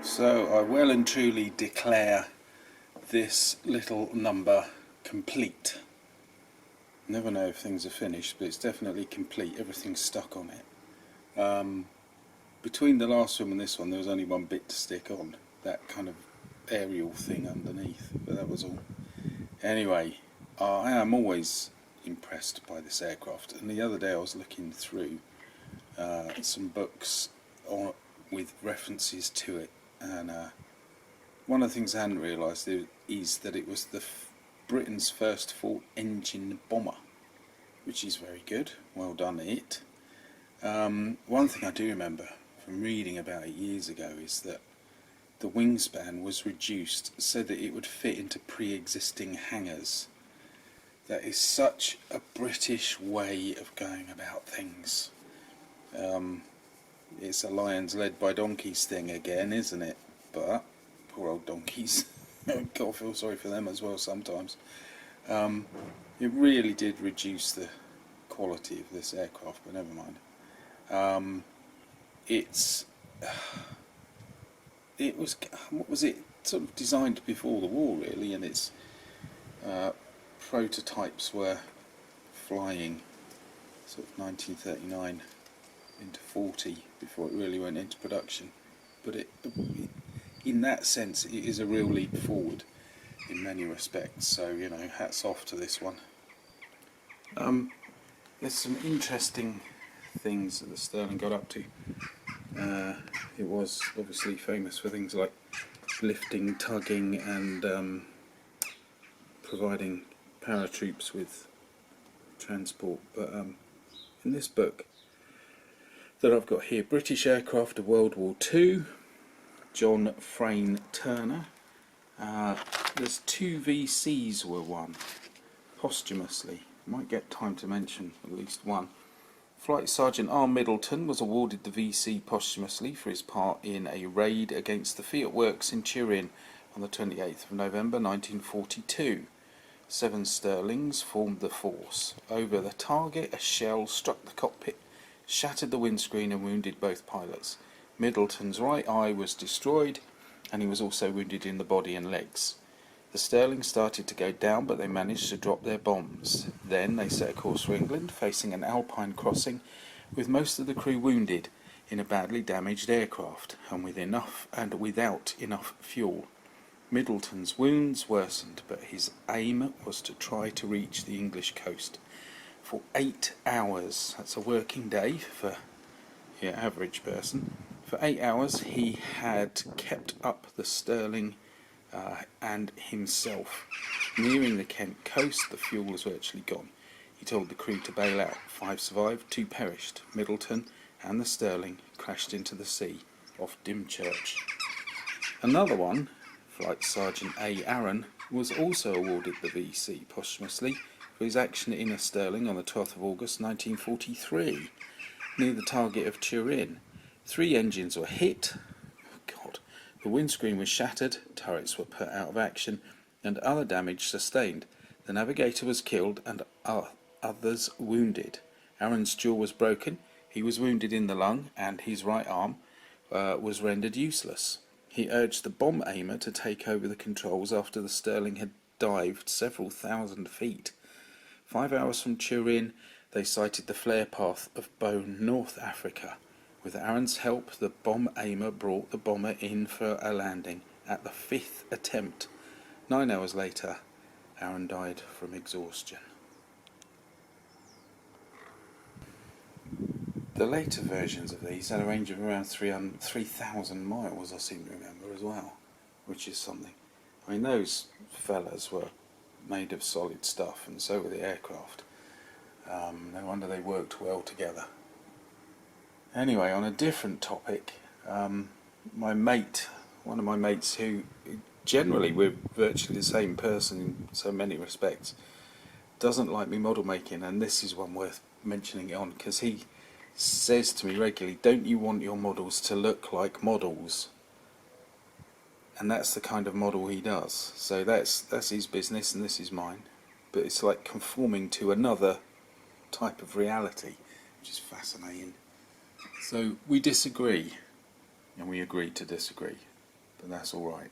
So I well and truly declare this little number complete. Never know if things are finished, but it's definitely complete. Everything's stuck on it. Between the last one and this one, there was only one bit to stick on. That kind of aerial thing underneath, but that was all. Anyway, I am always impressed by this aircraft, and the other day I was looking through some books with references to it, and one of the things I hadn't realised is that it was Britain's first full-engine bomber, which is very good. Well done, it. One thing I do remember from reading about it years ago is that the wingspan was reduced so that it would fit into pre-existing hangars. That is such a British way of going about things. It's a lions led by donkeys thing again, isn't it? But poor old donkeys. Gotta feel sorry for them as well sometimes. It really did reduce the quality of this aircraft, but never mind. It was, what was it, sort of designed before the war really, and its prototypes were flying sort of 1939 into 40 before it really went into production. But in that sense, it is a real leap forward in many respects. So, you know, hats off to this one. There's some interesting things that the Stirling got up to. It was obviously famous for things like lifting, tugging, and providing paratroops with transport. But in this book that I've got here, British Aircraft of World War II, John Frayne Turner, there's 2 VCs were won posthumously. Might get time to mention at least one. Flight Sergeant R. Middleton was awarded the VC posthumously for his part in a raid against the Fiat Works in Turin on the 28th of November 1942. 7 Stirlings formed the force. Over the target, a shell struck the cockpit, shattered the windscreen and wounded both pilots. Middleton's right eye was destroyed, and he was also wounded in the body and legs. The Stirling started to go down, but they managed to drop their bombs. Then they set a course for England, facing an Alpine crossing, with most of the crew wounded in a badly damaged aircraft, and without enough fuel. Middleton's wounds worsened, but his aim was to try to reach the English coast. For 8 hours, that's a working day for your average person, for 8 hours he had kept up the Stirling and himself. Nearing the Kent coast, the fuel was virtually gone. He told the crew to bail out. 5 survived, 2 perished. Middleton and the Stirling crashed into the sea off Dymchurch. Another one, Flight Sergeant A. Aaron, was also awarded the VC posthumously for his action in a Stirling on the 12th of August 1943, near the target of Turin. 3 engines were hit. The windscreen was shattered, turrets were put out of action, and other damage sustained. The navigator was killed and others wounded. Aaron's jaw was broken, he was wounded in the lung, and his right arm was rendered useless. He urged the bomb aimer to take over the controls after the Stirling had dived several thousand feet. 5 hours from Turin, they sighted the flare path of Bone, North Africa. With Aaron's help, the bomb aimer brought the bomber in for a landing at the 5th attempt. 9 hours later, Aaron died from exhaustion. The later versions of these had a range of around 3,000 miles, I seem to remember, as well, which is something. I mean, those fellas were made of solid stuff, and so were the aircraft. No wonder they worked well together. Anyway, on a different topic, one of my mates who generally we're virtually the same person in so many respects, doesn't like me model making, and this is one worth mentioning it on, because he says to me regularly, don't you want your models to look like models? And that's the kind of model he does. So that's his business and this is mine, but it's like conforming to another type of reality, which is fascinating. So we disagree, and we agree to disagree. then that's alright.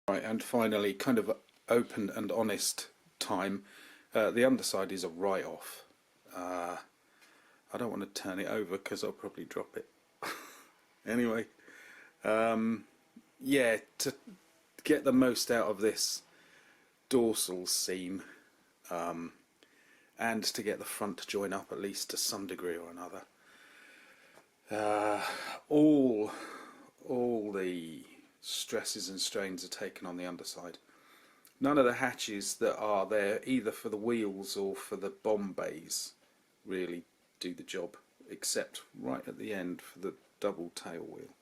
Right, and finally, kind of open and honest time. The underside is a write-off. I don't want to turn it over because I'll probably drop it. Anyway, yeah, to get the most out of this dorsal seam, and to get the front to join up at least to some degree or another, all the stresses and strains are taken on the underside. None of the hatches that are there either for the wheels or for the bomb bays really do the job, except right at the end for the double tail wheel.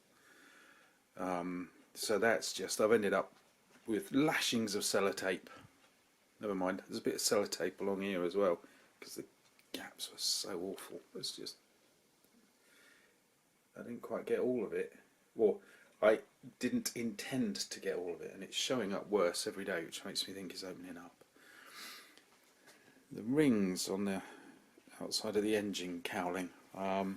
So that's just, I've ended up with lashings of sellotape. Never mind, there's a bit of sellotape along here as well because the gaps were so awful. It's just, I didn't quite get all of it. Well, I didn't intend to get all of it, and it's showing up worse every day, which makes me think it's opening up. The rings on the outside of the engine cowling, I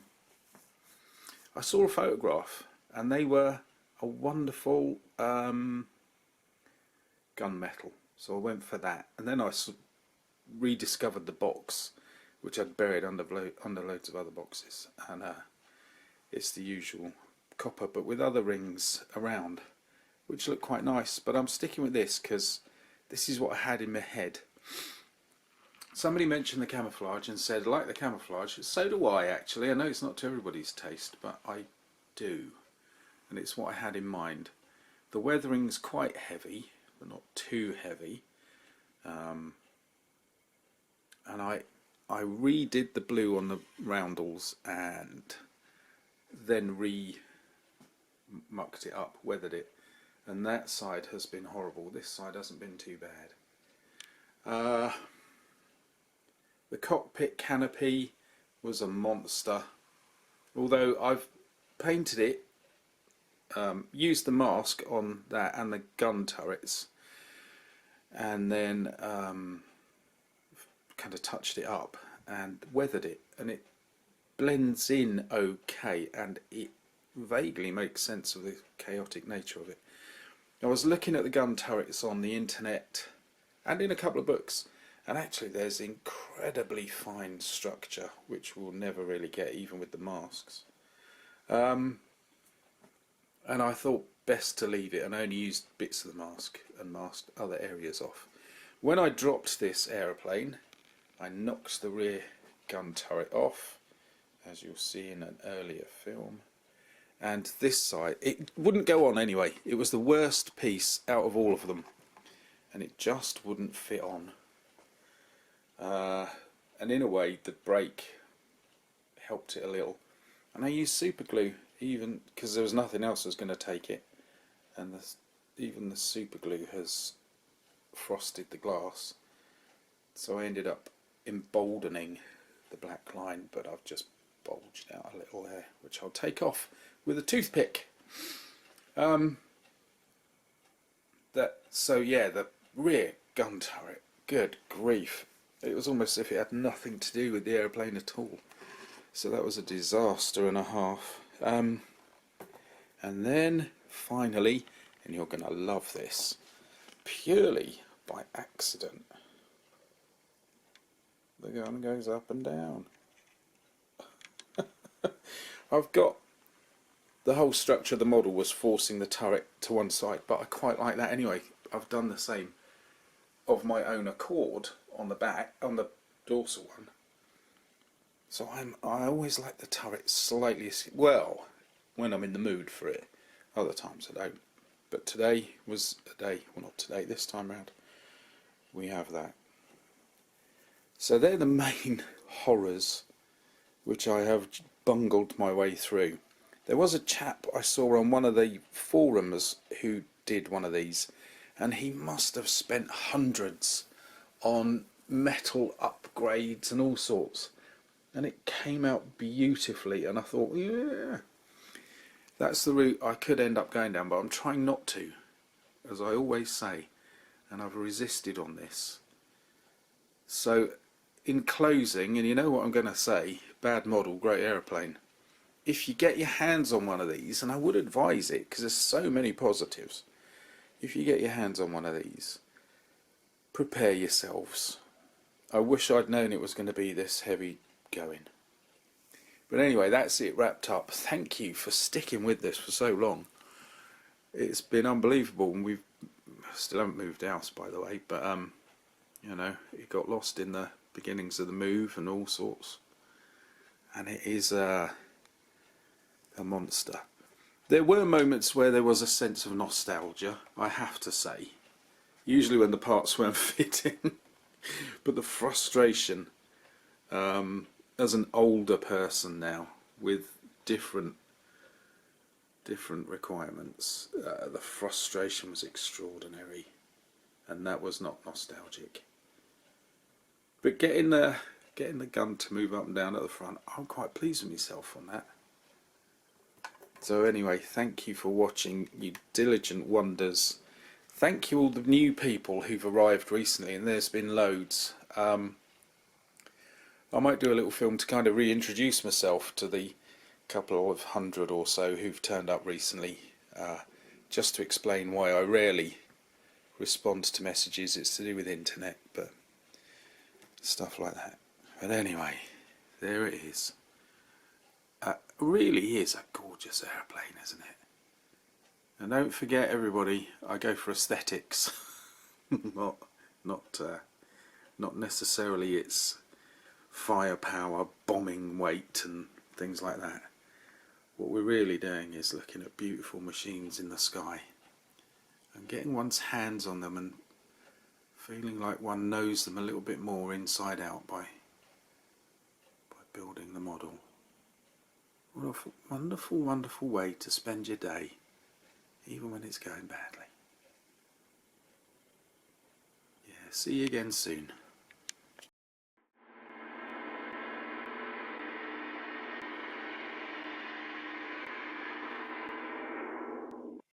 saw a photograph and they were a wonderful gunmetal, so I went for that, and then I rediscovered the box which I'd buried under loads of other boxes, and it's the usual copper but with other rings around which look quite nice, but I'm sticking with this because this is what I had in my head. Somebody mentioned the camouflage and said, I like the camouflage. So do I, actually. I know it's not to everybody's taste, but I do, and it's what I had in mind. The weathering's quite heavy, but not too heavy, and I redid the blue on the roundels and then mucked it up, weathered it, and that side has been horrible. This side hasn't been too bad. The cockpit canopy was a monster, although I've painted it, used the mask on that and the gun turrets, and then kind of touched it up and weathered it, and it blends in okay, and it vaguely makes sense of the chaotic nature of it. I was looking at the gun turrets on the internet and in a couple of books, and actually there's incredibly fine structure which we'll never really get even with the masks, and I thought best to leave it and only used bits of the mask and masked other areas off. When I dropped this aeroplane, I knocked the rear gun turret off, as you'll see in an earlier film, and this side, it wouldn't go on anyway. It was the worst piece out of all of them, and it just wouldn't fit on. And in a way the brake helped it a little, and I used super glue even because there was nothing else that was going to take it, and even the super glue has frosted the glass, so I ended up emboldening the black line, but I've just bulged out a little there which I'll take off with a toothpick. So yeah, the rear gun turret, good grief, it was almost as if it had nothing to do with the aeroplane at all. So that was a disaster and a half. And then finally, and you're going to love this, purely by accident, the gun goes up and down. I've got the whole structure of the model was forcing the turret to one side, but I quite like that anyway. I've done the same of my own accord on the back, on the dorsal one. So I always like the turret slightly, well, when I'm in the mood for it. Other times I don't. But today was a day, well not today, this time round, we have that. So they're the main horrors which I have bungled my way through. There was a chap I saw on one of the forums who did one of these, and he must have spent hundreds on metal upgrades and all sorts, and it came out beautifully, and I thought, yeah, that's the route I could end up going down, but I'm trying not to, as I always say, and I've resisted on this. So in closing, and you know what I'm going to say, bad model, great aeroplane. if you get your hands on one of these, and I would advise it because there's so many positives, if you get your hands on one of these, prepare yourselves. I wish I'd known it was going to be this heavy going. But anyway, that's it wrapped up. Thank you for sticking with this for so long. It's been unbelievable, and we still haven't moved house, by the way, but you know, it got lost in the beginnings of the move and all sorts, and it is a monster. There were moments where there was a sense of nostalgia, I have to say, usually when the parts weren't fitting. But the frustration, as an older person now with different requirements, the frustration was extraordinary, and that was not nostalgic. But getting the gun to move up and down at the front, I'm quite pleased with myself on that. So anyway, thank you for watching, you diligent wonders. Thank you all the new people who've arrived recently, and there's been loads. I might do a little film to kind of reintroduce myself to the couple of hundred or so who've turned up recently, just to explain why I rarely respond to messages. It's to do with internet, but stuff like that. But anyway, there it is. Really is a gorgeous airplane, isn't it? And don't forget, everybody, I go for aesthetics, not necessarily its firepower, bombing weight and things like that. What we're really doing is looking at beautiful machines in the sky and getting one's hands on them and feeling like one knows them a little bit more inside out by building the model. What a wonderful, wonderful way to spend your day, even when it's going badly. Yeah, see you again soon.